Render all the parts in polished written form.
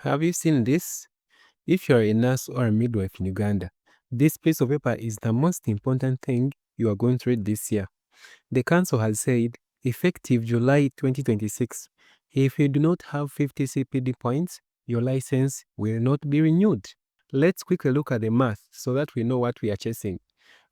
Have you seen this? If you're a nurse or a midwife in Uganda, this piece of paper is the most important thing you are going to read this year. The Council has said, effective July 2026, if you do not have 50 CPD points, your license will not be renewed. Let's quickly look at the math so that we know what we are chasing.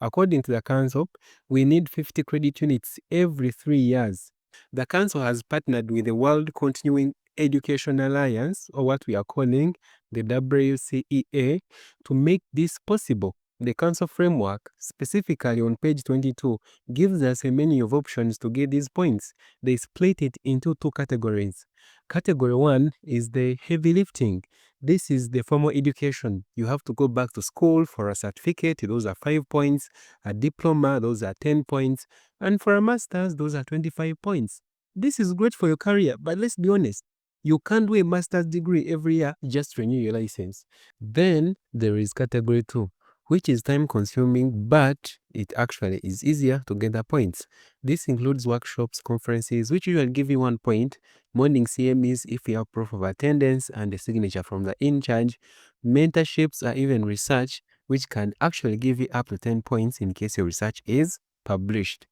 According to the Council, we need 50 credit units every 3 years. The Council has partnered with the World Continuing Education Alliance, or what we are calling the WCEA, to make this possible. The Council framework, specifically on page 22, gives us a menu of options to get these points. They split it into 2 categories. Category 1 is the heavy lifting. This is the formal education. You have to go back to school for a certificate, those are 5 points. A diploma, those are 10 points. And for a master's, those are 25 points. This is great for your career, but let's be honest. You can't do a master's degree every year, just renew your license. Then there is category 2, which is time consuming, but it actually is easier to get the points. This includes workshops, conferences, which usually give you 1 point, morning CMEs if you have proof of attendance and a signature from the in charge, mentorships or even research, which can actually give you up to 10 points in case your research is published.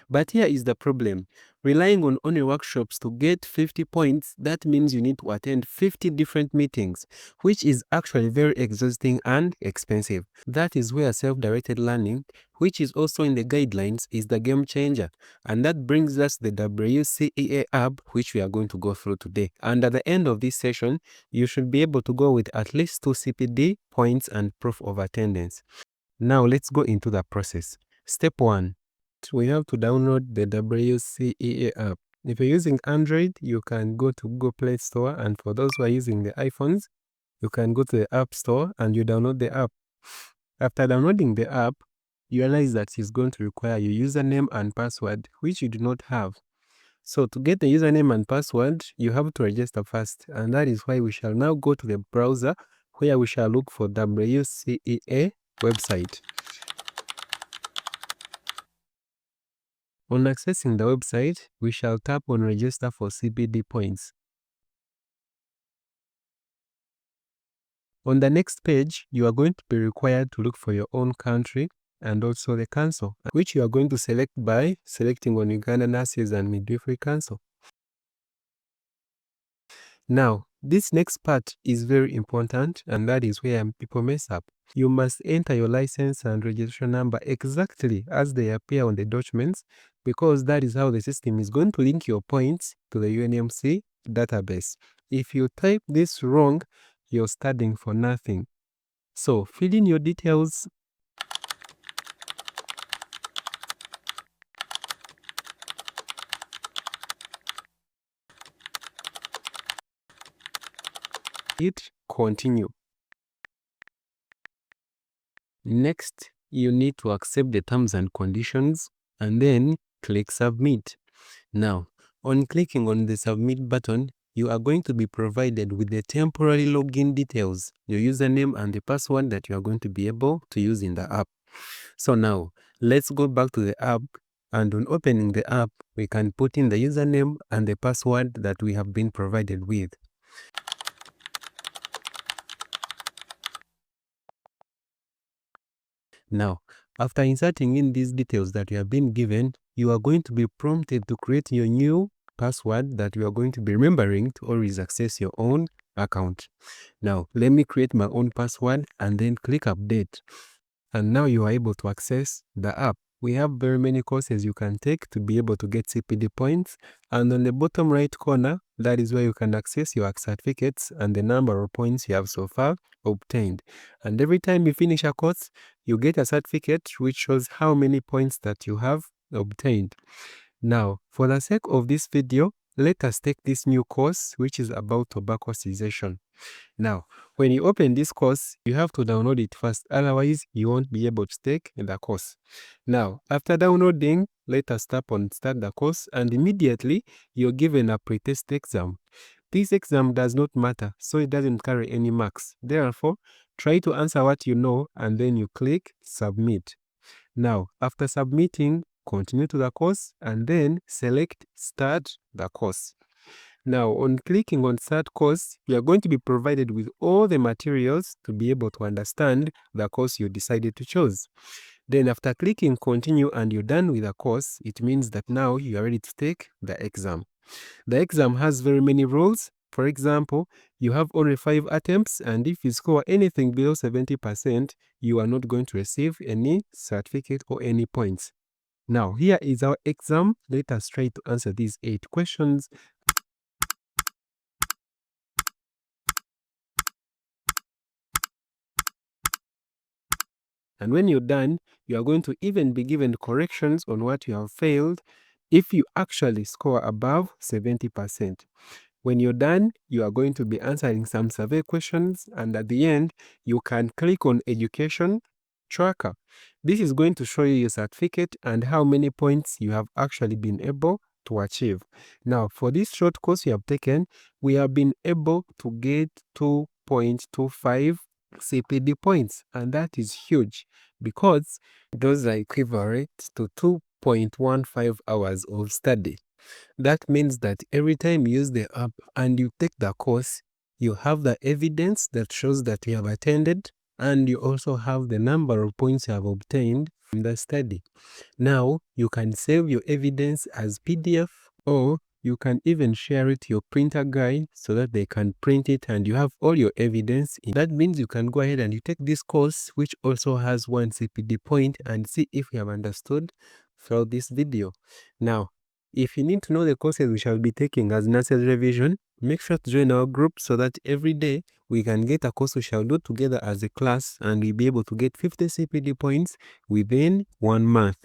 But here is the problem. Relying on only workshops to get 50 points, that means you need to attend 50 different meetings, which is actually very exhausting and expensive. That is where self-directed learning, which is also in the guidelines, is the game changer. And that brings us the WCEA app, which we are going to go through today. And at the end of this session, you should be able to go with at least 2 CPD points and proof of attendance. Now let's go into the process. Step 1. We have to download the WCEA app. If you're using Android, you can go to Google Play Store, and for those who are using the iPhones, you can go to the App Store and you download the app. After downloading the app, you realize that it's going to require your username and password, which you do not have. So to get the username and password, you have to register first, and that is why we shall now go to the browser where we shall look for WCEA website. On accessing the website, we shall tap on Register for CPD points. On the next page, you are going to be required to look for your own country and also the council, which you are going to select by selecting on Uganda Nurses and Midwifery Council. Now, this next part is very important, and that is where people mess up. You must enter your license and registration number exactly as they appear on the documents, because that is how the system is going to link your points to the UNMC database. If you type this wrong, you're studying for nothing. So fill in your details. Hit continue. Next, you need to accept the terms and conditions and then click submit. Now, on clicking on the submit button, you are going to be provided with the temporary login details, your username and the password that you are going to be able to use in the app. So now, let's go back to the app, and on opening the app, we can put in the username and the password that we have been provided with. Now, after inserting in these details that you have been given, you are going to be prompted to create your new password that you are going to be remembering to always access your own account. Now, let me create my own password and then click update. And now you are able to access the app. We have very many courses you can take to be able to get CPD points. And on the bottom right corner, that is where you can access your certificates and the number of points you have so far obtained. And every time you finish a course, you get a certificate which shows how many points that you have obtained. Now, for the sake of this video, let us take this new course, which is about tobacco cessation. Now, when you open this course, you have to download it first, otherwise you won't be able to take the course. Now, after downloading, let us tap on start the course, and immediately you're given a pre-test exam. This exam does not matter, so it doesn't carry any marks. Therefore, try to answer what you know and then you click submit. Now, after submitting, continue to the course, and then select start the course. Now, on clicking on start course, you are going to be provided with all the materials to be able to understand the course you decided to choose. Then after clicking continue and you're done with the course, it means that now you are ready to take the exam. The exam has very many rules. For example, you have only 5 attempts, and if you score anything below 70%, you are not going to receive any certificate or any points. Now, here is our exam. Let us try to answer these 8 questions. And when you're done, you are going to even be given corrections on what you have failed if you actually score above 70%. When you're done, you are going to be answering some survey questions, and at the end, you can click on Education Tracker. This is going to show you your certificate and how many points you have actually been able to achieve. Now, for this short course you have taken, we have been able to get 2.25 CPD points, and that is huge because those are equivalent to 2.15 hours of study. That means that every time you use the app and you take the course, you have the evidence that shows that you have attended, and you also have the number of points you have obtained from the study. Now, you can save your evidence as PDF, or you can even share it to your printer guy so that they can print it and you have all your evidence. That means you can go ahead and you take this course, which also has 1 CPD point, and see if you have understood throughout this video. Now, if you need to know the courses we shall be taking as nurses revision, make sure to join our group so that every day we can get a course we shall do together as a class, and we'll be able to get 50 CPD points within 1 month.